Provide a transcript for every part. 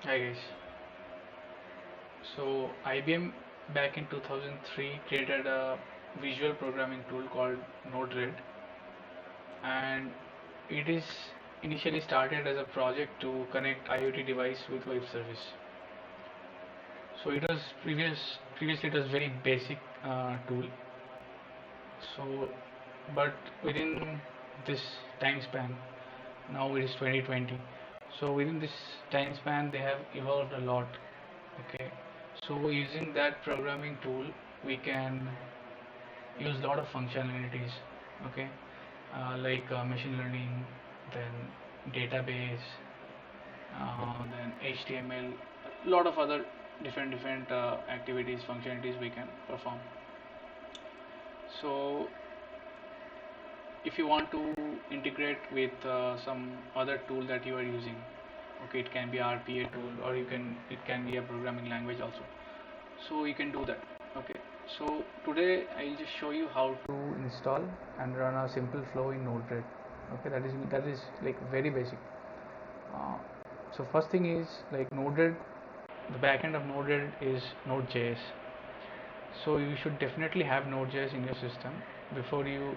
Hi guys. So IBM back in 2003 created a visual programming tool called NodeRed, and it is initially started as a project to connect IoT device with web service. So it was previously it was very basic tool. So but within this time span, now it is 2020. So within this time span they have evolved a lot. Okay, so using that programming tool we can use a lot of functionalities. Okay, like machine learning, then database, then HTML, lot of other different activities, functionalities we can perform. So if you want to integrate with some other tool that you are using, okay, it can be RPA tool, or it can be a programming language also, so you can do that. Okay, so today I'll just show you how to install and run a simple flow in NodeRed. Okay, that is like very basic. uh, so first thing is, like, NodeRed, the backend of NodeRed is Node.js. So you should definitely have Node.js in your system before you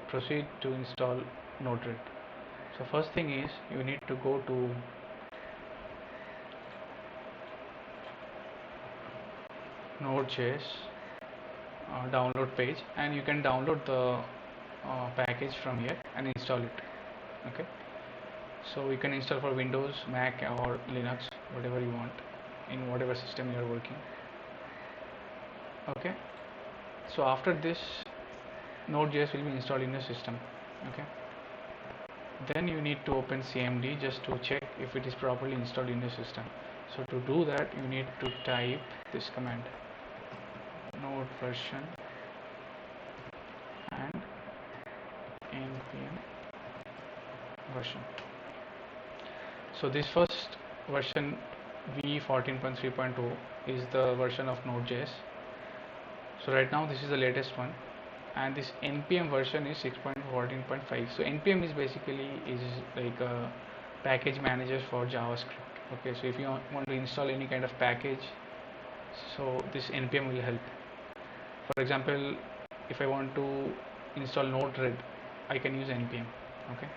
proceed to install NodeRed. So first thing is, you need to go to Node.js download page, and you can download the package from here and install it. Okay, so you can install for Windows, Mac, or Linux, whatever you want, in whatever system you are working. Okay, so after this, Node.js will be installed in your system. Okay, then you need to open CMD just to check if it is properly installed in your system. So to do that, you need to type this command: node version and npm version. So this first version, v14.3.0, is the version of Node.js. So right now this is the latest one, and this npm version is 6.14.5. So npm is basically is like a package manager for JavaScript. Okay, so if you want to install any kind of package, so this npm will help. For example, if I want to install NodeRed, I can use npm. Okay,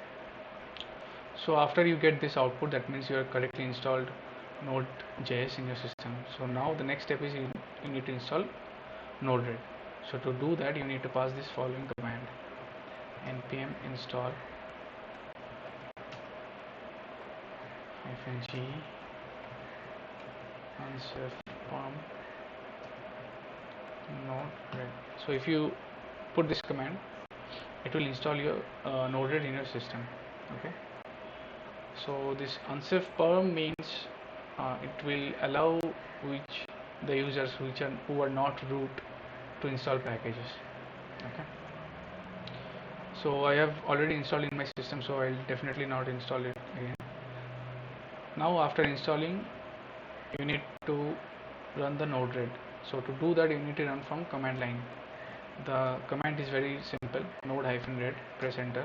so after you get this output, that means you have correctly installed Node.js in your system. So now the next step is you need to install NodeRed. So to do that, you need to pass this following command: npm install -g unsafe pom NodeRed. So if you put this command, it will install your NodeRed in your system. Okay, so this unsafe perm means it will allow which the users who are not root to install packages. Okay, so I have already installed in my system, so I'll definitely not install it again. Now after installing, you need to run the NodeRed. So to do that, you need to run from command line. The command is very simple: node-red, press enter.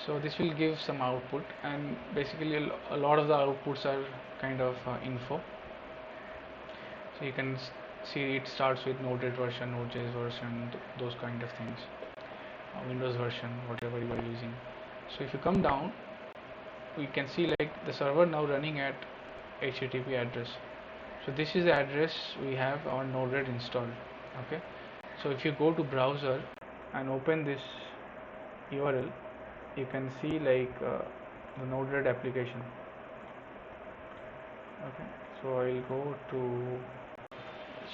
So this will give some output, and basically a lot of the outputs are kind of info. So you can see it starts with NodeRed version, Node.js version, those kind of things, Windows version, whatever you are using. So if you come down, we can see like the server now running at HTTP address. So this is the address we have our NodeRed installed. Okay, so if you go to browser and open this URL, you can see like the NodeRed application. Okay, so I'll go to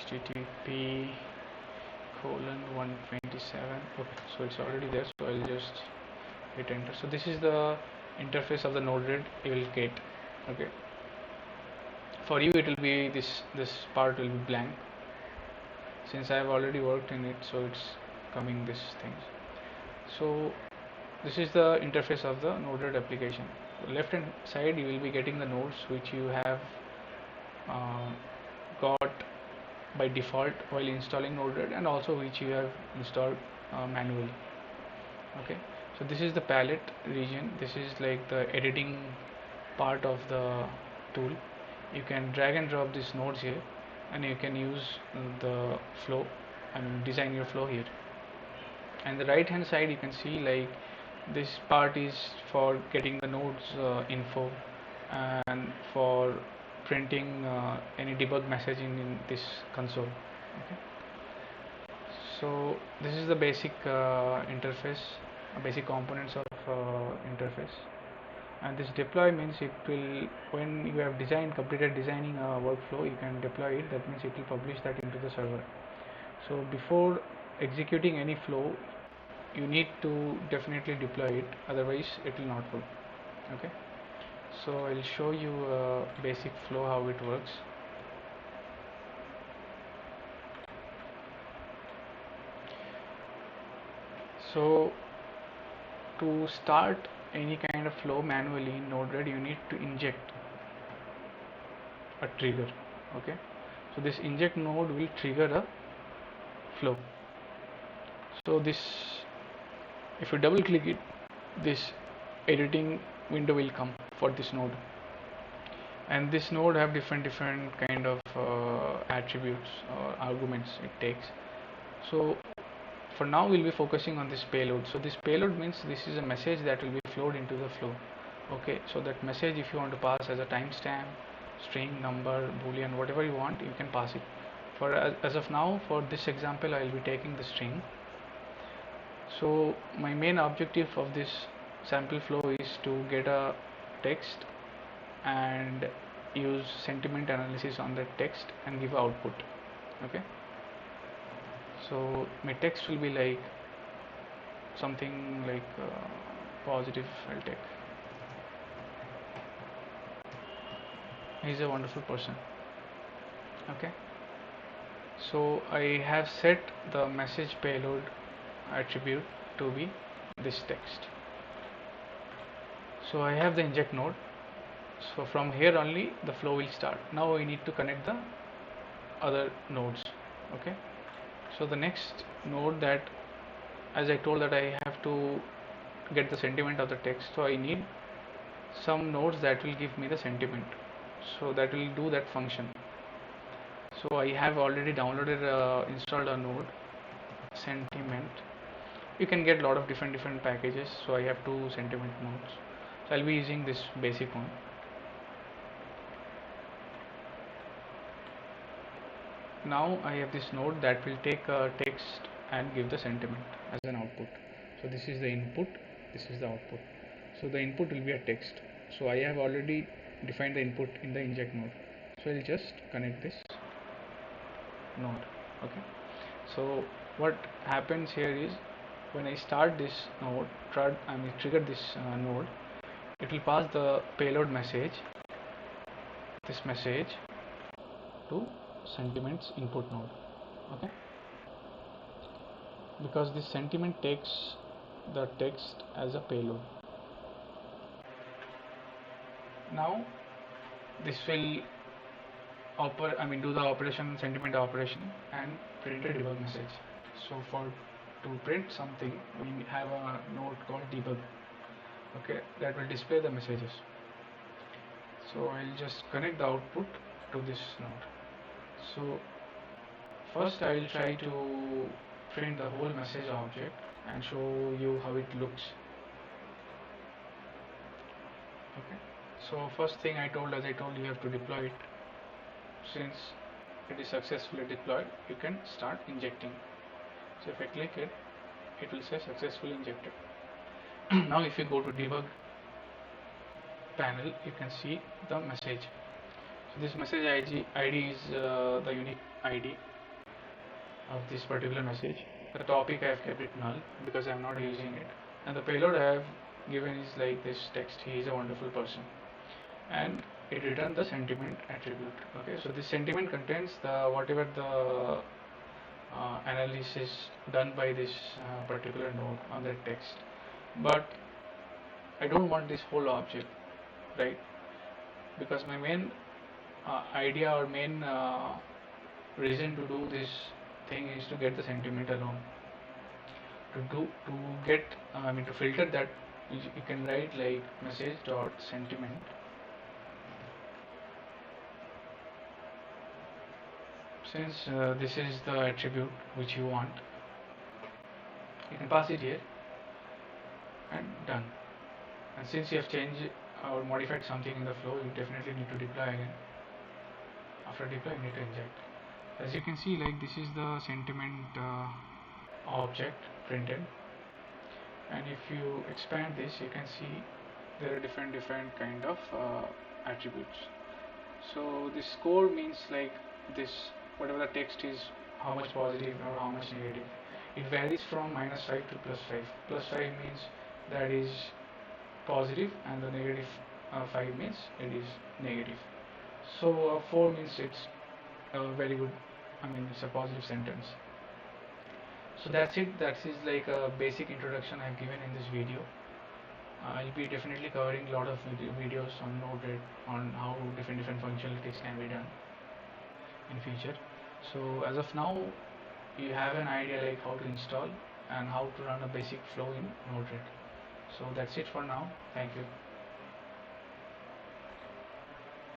HTTP colon 127. Okay, so it's already there, so I'll just hit enter. So this is the interface of the NodeRed you will get. Okay, for you it will be this part will be blank, since I have already worked in it, so it's coming this things. So this is the interface of the NodeRed application. Left hand side, you will be getting the nodes which you have uh, got by default while installing NodeRed, and also which you have installed manually. Okay, So this is the palette region. This is like the editing part of the tool. You can drag and drop these nodes here, and you can use the flow, I mean design your flow here. And the right hand side you can see like this part is for getting the nodes info, and for printing any debug messaging in this console. Okay. So this is the basic interface, basic components of interface. And this deploy means it will, when you have completed designing a workflow, you can deploy it. That means it will publish that into the server. So before executing any flow, you need to definitely deploy it, otherwise it will not work. Okay. So I'll show you a basic flow how it works. So to start any kind of flow manually in NodeRed, you need to inject a trigger. Okay. So this inject node will trigger a flow. So this, if you double click it, this editing window will come for this node, and this node have different kind of attributes or arguments it takes. So for now we'll be focusing on this payload. So this payload means this is a message that will be flowed into the flow. Okay, so that message, if you want to pass as a timestamp, string, number, boolean, whatever you want, you can pass it. For as of now, for this example, I will be taking the string. So my main objective of this sample flow is to get a text and use sentiment analysis on that text and give output. Okay. So my text will be like something like positive. I'll take. He's a wonderful person. Okay. So I have set the message payload attribute to be this text. So I have the inject node. So from here only the flow will start. Now I need to connect the other nodes. Okay. So the next node, that, as I told, that I have to get the sentiment of the text, so I need some nodes that will give me the sentiment, so that will do that function. So I have already downloaded installed a node sentiment. You can get a lot of different packages, so I have two sentiment nodes, so I'll be using this basic one. Now I have this node that will take a text and give the sentiment as an output. So this is the input, this is the output. So the input will be a text. So I have already defined the input in the inject node. So I'll just connect this node. Okay. So what happens here is, when I start this node, trigger this node, it will pass the payload message, this message, to sentiments input node. Okay. Because this sentiment takes the text as a payload. Now this will do the operation, sentiment operation, and print a debug message. So to print something, we have a node called debug. Okay, that will display the messages. So I'll just connect the output to this node. So first I'll try to print the whole message object and show you how it looks. Okay. So first thing as I told, you have to deploy it. Since it is successfully deployed, you can start injecting. So if I click it, it will say successfully injected. Now if you go to debug panel, you can see the message. So this message ID is the unique ID of this particular message. The topic I have kept it null because I am not using it, and the payload I have given is like this text: he is a wonderful person, and it returned the sentiment attribute. Okay, so this sentiment contains the whatever the analysis done by this particular node on that text. But I don't want this whole object, right? Because my main idea or main reason to do this thing is to get the sentiment alone. To get to filter that, you can write like message dot sentiment. Since this is the attribute which you want, you can pass it here and done. And since you have changed or modified something in the flow, you definitely need to deploy again. After deploy, you need to inject. As you can see, like this is the sentiment object printed, and if you expand this, you can see there are different kind of attributes. So this score means like this, whatever the text is, how much positive or how much negative. It varies from -5 to +5. +5 means that is positive, and the negative 5 means it is negative. So 4 means it's very good. It's a positive sentence. So that's it. That is like a basic introduction I've given in this video. I'll be definitely covering a lot of videos on NodeRed on how different functionalities can be done in future. So as of now, you have an idea like how to install and how to run a basic flow in NodeRed. So that's it for now. Thank you.